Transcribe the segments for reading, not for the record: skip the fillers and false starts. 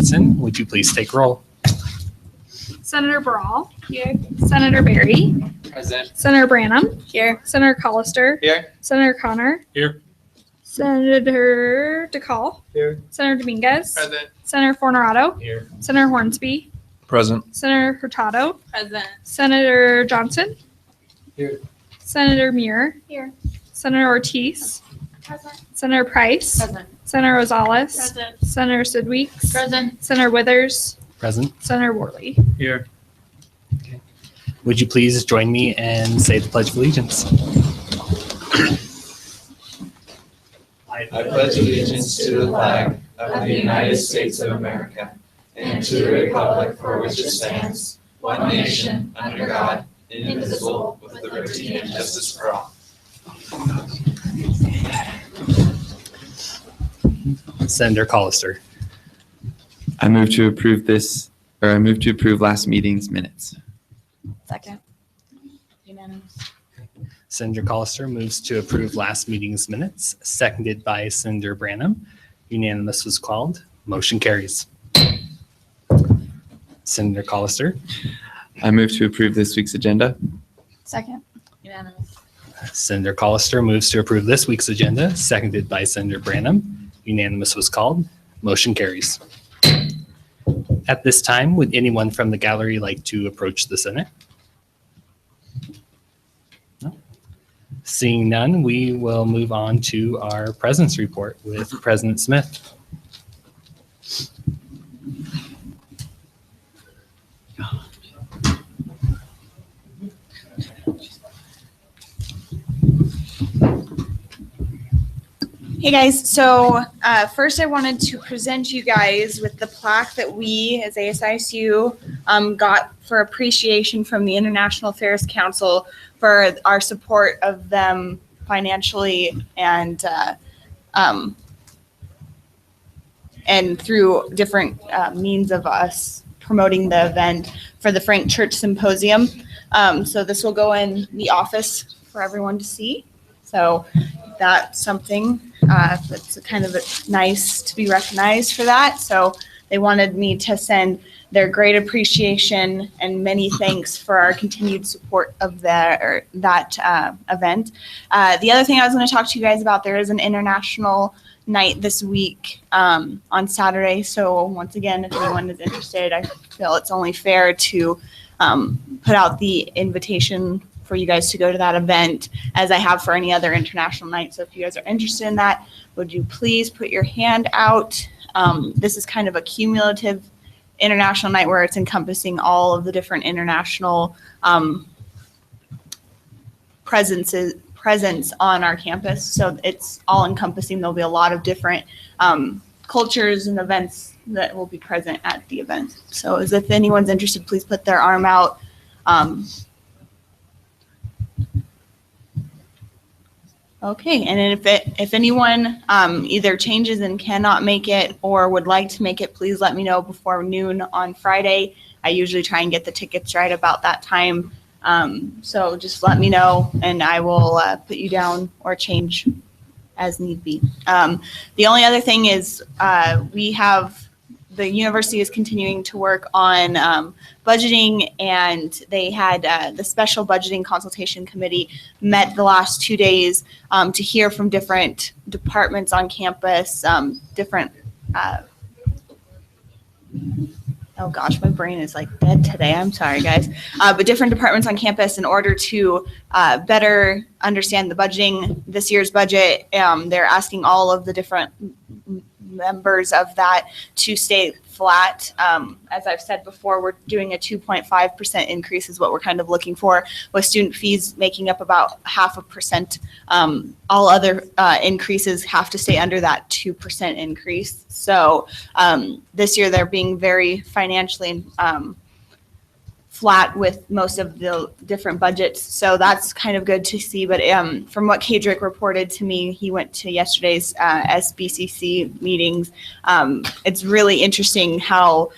Richardson, would you please take roll? Senator Ball. Here. Senator Barry. Present. Senator Branham. Here. Senator Collister. Here. Senator Connor. Here. Senator DeCall. Here. Senator Dominguez. Present. Senator Fornerado. Here. Senator Hornsby. Present. Senator Hurtado. Present. Senator Johnson. Here. Senator Muir. Here. Senator Ortiz. Present. Senator Price. Present. Senator Rosales. Present. Senator Sidweeks. Present. Senator Withers. Present. Senator Worley. Here. Would you please join me and say the Pledge of Allegiance? I pledge allegiance to the flag of the United States of America and to the republic for which it stands, one nation, under God, indivisible, with liberty and justice for all. Senator Collister. I move to approve last meeting's minutes. Second. Unanimous. Senator Collister moves to approve last meeting's minutes, seconded by Senator Branham. Unanimous was called. Motion carries. Senator Collister. I move to approve this week's agenda. Second. Unanimous. Senator Collister moves to approve this week's agenda, seconded by Senator Branham. Unanimous was called. Motion carries. At this time, would anyone from the gallery like to approach the Senate? No? Seeing none, we will move on to our President's Report with President Smith. Hey guys, so first I wanted to present you guys with the plaque that we as ASISU got for appreciation from the International Affairs Council for our support of them financially and through different means of us promoting the event for the Frank Church Symposium. So this will go in the office for everyone to see. So that's something that's kind of nice to be recognized for that. So they wanted me to send their great appreciation and many thanks for our continued support of that event. The other thing I was going to talk to you guys about, there is an international night this week on Saturday. So once again, if anyone is interested, I feel it's only fair to put out the invitation for you guys to go to that event as I have for any other international night. So if you guys are interested in that, would you please put your hand out? This is kind of a cumulative international night where it's encompassing all of the different international presence on our campus. So it's all encompassing. There'll be a lot of different cultures and events that will be present at the event. So as if anyone's interested, please put their arm out. Okay, and if anyone either changes and cannot make it or would like to make it, please let me know before noon on Friday. I usually try and get the tickets right about that time. So just let me know and I will put you down or change as need be. The only other thing is the university is continuing to work on budgeting, and they had the special budgeting consultation committee met the last 2 days to hear from different departments on campus, oh gosh, my brain is like dead today. I'm sorry, guys. But different departments on campus in order to better understand the budgeting, this year's budget. They're asking all of the different members of that to stay flat. As I've said before, we're doing a 2.5% increase is what we're kind of looking for, with student fees making up about 0.5%. All other increases have to stay under that 2% increase. So this year they're being very financially flat with most of the different budgets. So that's kind of good to see. But from what Kadrick reported to me, he went to yesterday's SBCC meetings. It's really interesting how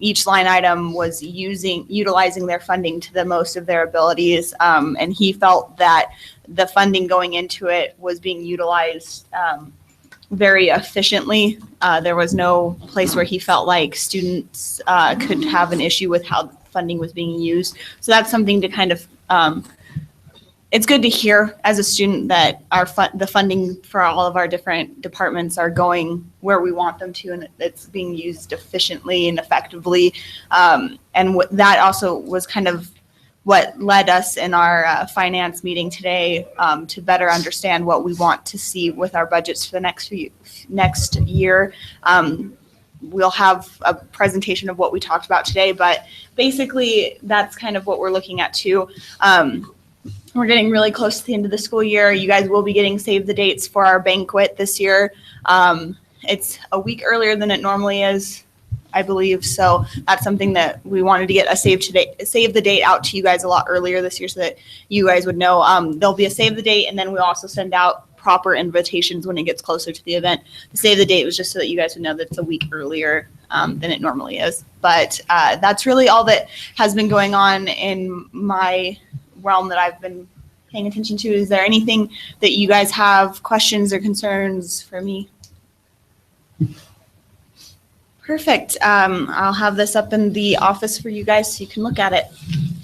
each line item was utilizing their funding to the most of their abilities. And he felt that the funding going into it was being utilized very efficiently. There was no place where he felt like students could have an issue with how funding was being used. So that's something to kind of, it's good to hear as a student that the funding for all of our different departments are going where we want them to, and it's being used efficiently and effectively. And that also was kind of what led us in our finance meeting today to better understand what we want to see with our budgets for the next year. We'll have a presentation of what we talked about today, but basically that's kind of what we're looking at too. We're getting really close to the end of the school year. You guys will be getting save the dates for our banquet this year. It's a week earlier than it normally is, I believe. So that's something that we wanted to get a save the date out to you guys a lot earlier this year so that you guys would know. There'll be a save the date, and then we'll also send out proper invitations when it gets closer to the event. The save the date was just so that you guys would know that it's a week earlier than it normally is. But that's really all that has been going on in my realm that I've been paying attention to. Is there anything that you guys have questions or concerns for me? Perfect. I'll have this up in the office for you guys so you can look at it.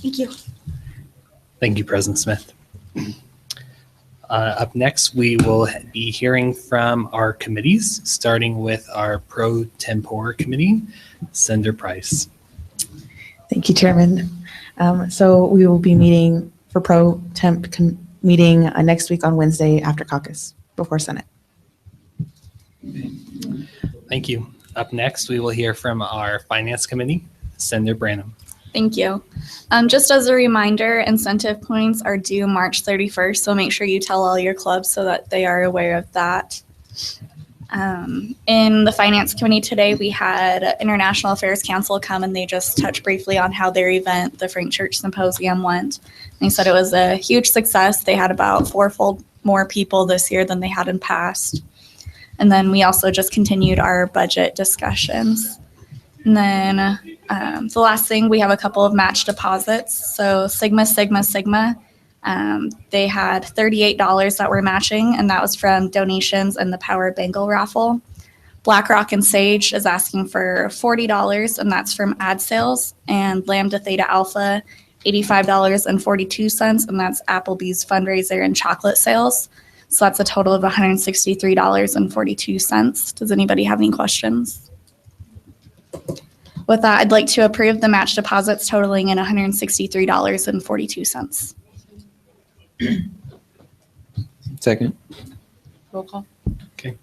Thank you. Thank you, President Smith. Up next, we will be hearing from our committees, starting with our pro tempore committee, Senator Price. Thank you, Chairman. So we will be meeting for pro temp meeting next week on Wednesday after caucus before Senate. Thank you. Up next, we will hear from our finance committee, Senator Branham. Thank you. Just as a reminder, incentive points are due March 31st, so make sure you tell all your clubs so that they are aware of that. In the Finance Committee today, we had International Affairs Council come and they just touched briefly on how their event, the Frank Church Symposium, went. They said it was a huge success. They had about fourfold more people this year than they had in past. And then we also just continued our budget discussions. And then the last thing, we have a couple of match deposits. So Sigma, they had $38 that were matching, and that was from donations and the Power Bangle raffle. BlackRock and Sage is asking for $40, and that's from ad sales. And Lambda Theta Alpha, $85.42, and that's Applebee's fundraiser and chocolate sales. So that's a total of $163.42. Does anybody have any questions? With that, I'd like to approve the match deposits totaling in $163.42. Second. Roll call. Okay.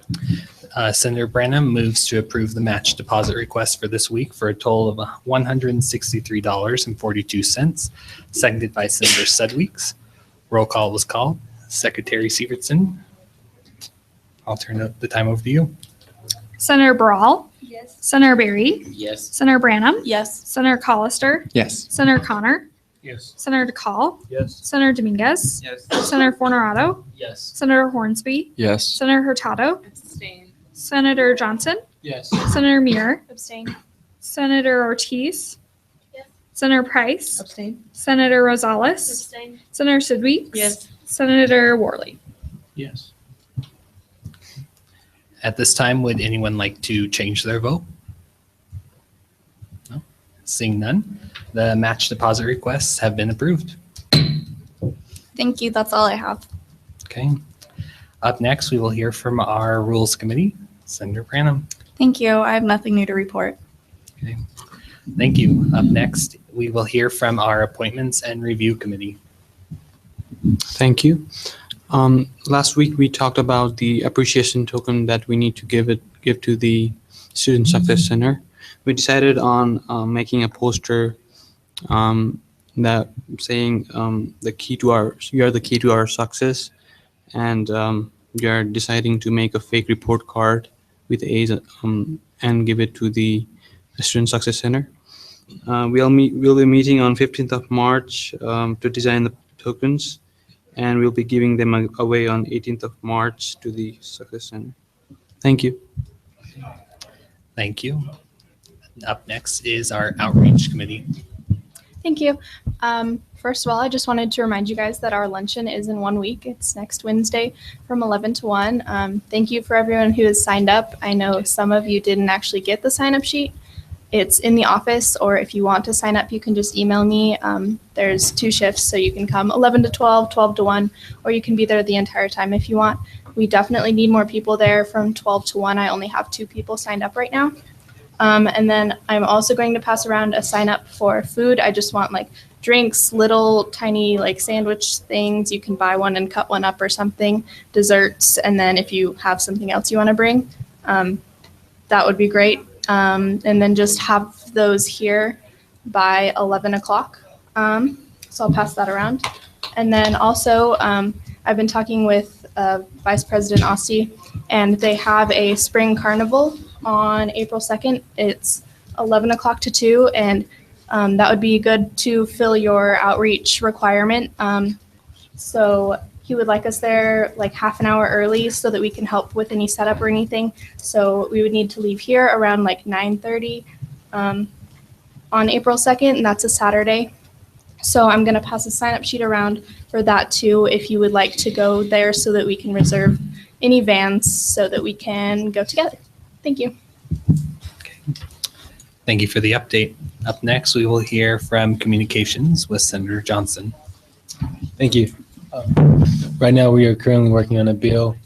Senator Branham moves to approve the match deposit request for this week for a total of $163.42, seconded by Senator Sedweeks. Roll call was called. Secretary Severson, I'll turn the time over to you. Senator Bral. Yes. Senator Berry. Yes. Senator Branham. Yes. Senator Collister. Yes. Senator Connor. Yes. Senator DeCall. Yes. Senator Dominguez. Yes. Senator Fornerado. Yes. Senator Hornsby. Yes. Senator Hurtado. Senator Johnson. Yes. Senator Muir. Abstain. Senator Ortiz. Yes. Senator Price. Abstain. Senator Rosales. Abstain. Senator Sidweeks. Yes. Senator Worley. Yes. At this time, would anyone like to change their vote? No? Seeing none, the match deposit requests have been approved. Thank you. That's all I have. Okay. Up next, we will hear from our Rules Committee, Senator Branham. Thank you. I have nothing new to report. Okay. Thank you. Up next, we will hear from our Appointments and Review Committee. Thank you. Last week we talked about the appreciation token that we need to give to the Student Success Center. We decided on making a poster that saying you are the key to our success, and we are deciding to make a fake report card with A's and give it to the Student Success Center. We'll be meeting on 15th of March to design the tokens, and we'll be giving them away on 18th of March to the Success Center. Thank you. Thank you. Up next is our Outreach Committee. Thank you. First of all, I just wanted to remind you guys that our luncheon is in 1 week. It's next Wednesday from 11 to 1. Thank you for everyone who has signed up. I know some of you didn't actually get the sign-up sheet. It's in the office, or if you want to sign up, you can just email me. There's 2 shifts, so you can come 11 to 12, 12 to 1, or you can be there the entire time if you want. We definitely need more people there from 12 to 1. I only have 2 people signed up right now. And then I'm also going to pass around a sign up for food. I just want like drinks, little tiny like sandwich things. You can buy one and cut one up or something, desserts. And then if you have something else you want to bring, that would be great. And then just have those here by 11 o'clock. So I'll pass that around. And then also I've been talking with Vice President Osti, and they have a spring carnival on April 2nd. It's 11 o'clock to 2, and that would be good to fill your outreach requirement. So he would like us there like half an hour early so that we can help with any setup or anything. So we would need to leave here around like 9:30 on April 2nd, and that's a Saturday. So I'm going to pass a sign-up sheet around for that too, if you would like to go there so that we can reserve any vans so that we can go together. Thank you. Thank you for the update. Up next, we will hear from Communications with Senator Johnson. Thank you. Right now, we are currently working on a bill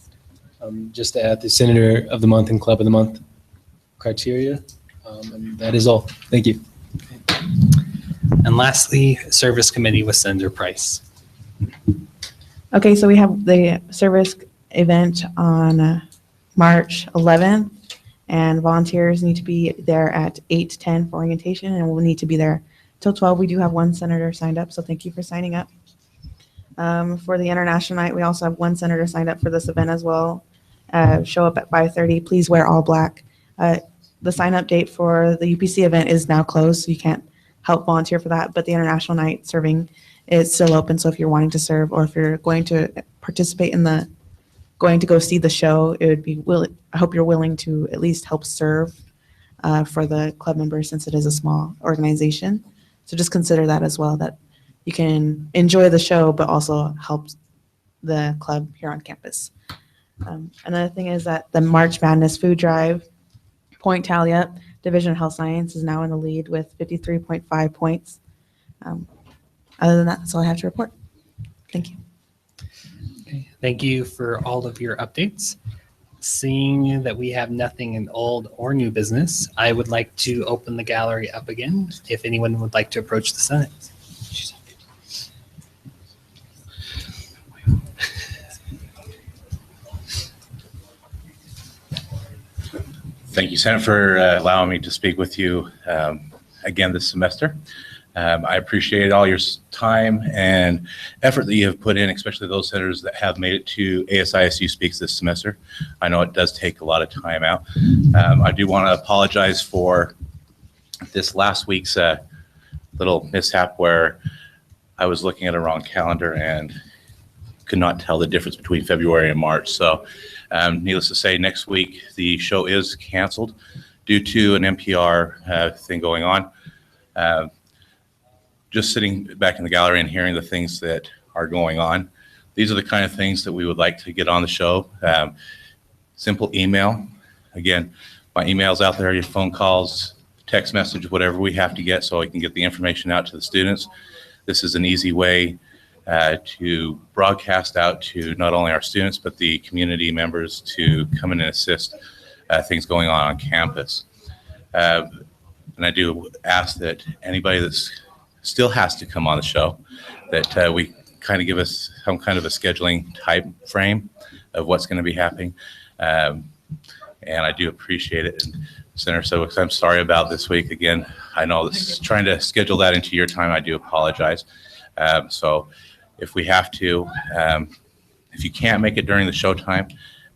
just to add the Senator of the Month and Club of the Month criteria. And that is all. Thank you. And lastly, Service Committee with Senator Price. Okay, so we have the service event on March 11th, and volunteers need to be there at 8 to 10 for orientation, and we'll need to be there till 12. We do have 1 senator signed up, so thank you for signing up. For the International Night, we also have 1 senator signed up for this event as well. Show up at 5:30. Please wear all black. The sign-up date for the UPC event is now closed, so you can't help volunteer for that, but the International Night serving is still open, so if you're wanting to serve or if you're going to participate in going to go see the show, it would be I hope you're willing to at least help serve for the club members, since it is a small organization. So just consider that as well, that you can enjoy the show but also help the club here on campus. Another thing is that the March Madness food drive point tally up, Division of Health Science is now in the lead with 53.5 points. Other than that, that's all I have to report. Thank you. Okay. Thank you for all of your updates. Seeing that we have nothing in old or new business, I would like to open the gallery up again if anyone would like to approach the Senate. Thank you, Senate, for allowing me to speak with you again this semester. I appreciate all your time and effort that you have put in, especially those senators that have made it to ASISU Speaks this semester. I know it does take a lot of time out. I do want to apologize for this last week's little mishap where I was looking at a wrong calendar and could not tell the difference between February and March. So needless to say, next week the show is canceled due to an NPR thing going on. Just sitting back in the gallery and hearing the things that are going on, these are the kind of things that we would like to get on the show. Simple email. Again, my email's out there, your phone calls, text message, whatever we have to get so I can get the information out to the students. This is an easy way to broadcast out to not only our students, but the community members to come in and assist things going on campus. And I do ask that anybody that's still has to come on the show, that we kind of give us some kind of a scheduling type frame of what's going to be happening. And I do appreciate it. And Senator Sedgwick, I'm sorry about this week. Again, I know this, trying to schedule that into your time, I do apologize. So if we have to, if you can't make it during the show time,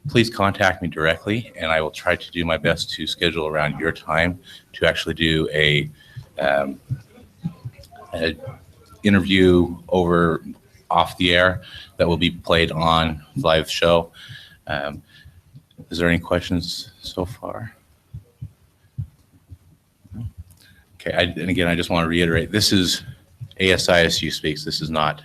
please contact me directly, and I will try to do my best to schedule around your time to actually do a interview off the air that will be played on live show. Is there any questions so far? Okay, and again, I just want to reiterate, this is ASISU speaks. This is not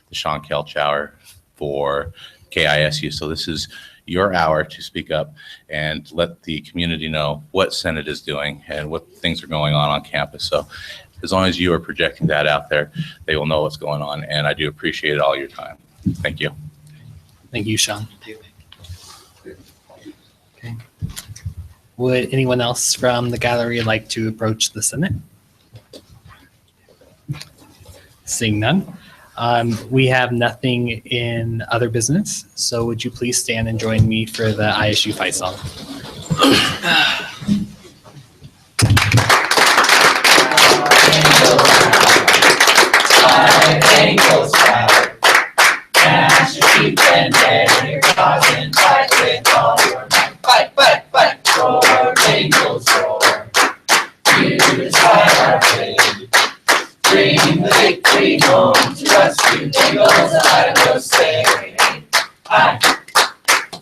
the Sean Kelch hour for KISU. So this is your hour to speak up and let the community know what Senate is doing and what things are going on campus. So as long as you are projecting that out there, they will know what's going on. And I do appreciate all your time. Thank you. Thank you, Sean. Okay. Would anyone else from the gallery like to approach the Senate? Seeing none. We have nothing in other business, so would you please stand and join me for the ISU fight song? Angels fly, dash your sheep and bear your cause and fight with all your might. Fight, fight, fight, roar, angels roar. You decide our fate. Bring the victory home to us, you eagles out of those say.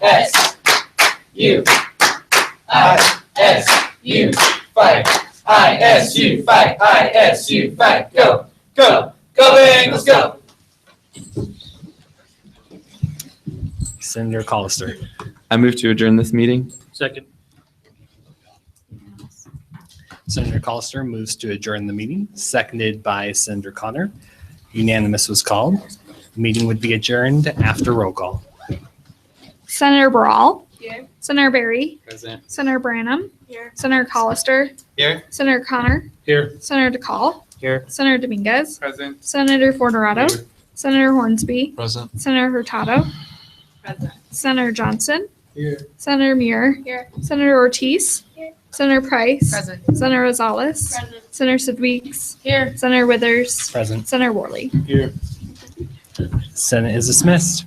ISU, ISU, fight, ISU, fight, ISU, fight, go, go. Go Bengals, go! Senator Collister. I move to adjourn this meeting. Second. Senator Collister moves to adjourn the meeting, seconded by Senator Connor. Unanimous was called. The meeting would be adjourned after roll call. Senator Bral. Here. Senator Barry. Present. Senator Branham. Here. Senator Collister. Here. Senator Connor. Here. Senator DeCall. Here. Senator Dominguez. Present. Senator Fortunato. Here. Senator Hornsby. Present. Senator Hurtado. Present. Senator Johnson. Here. Senator Muir. Here. Senator Ortiz. Here. Senator Price. Present. Senator Rosales. Present. Senator Sidweeks. Here. Senator Withers. Present. Senator Worley. Here. Senate is dismissed.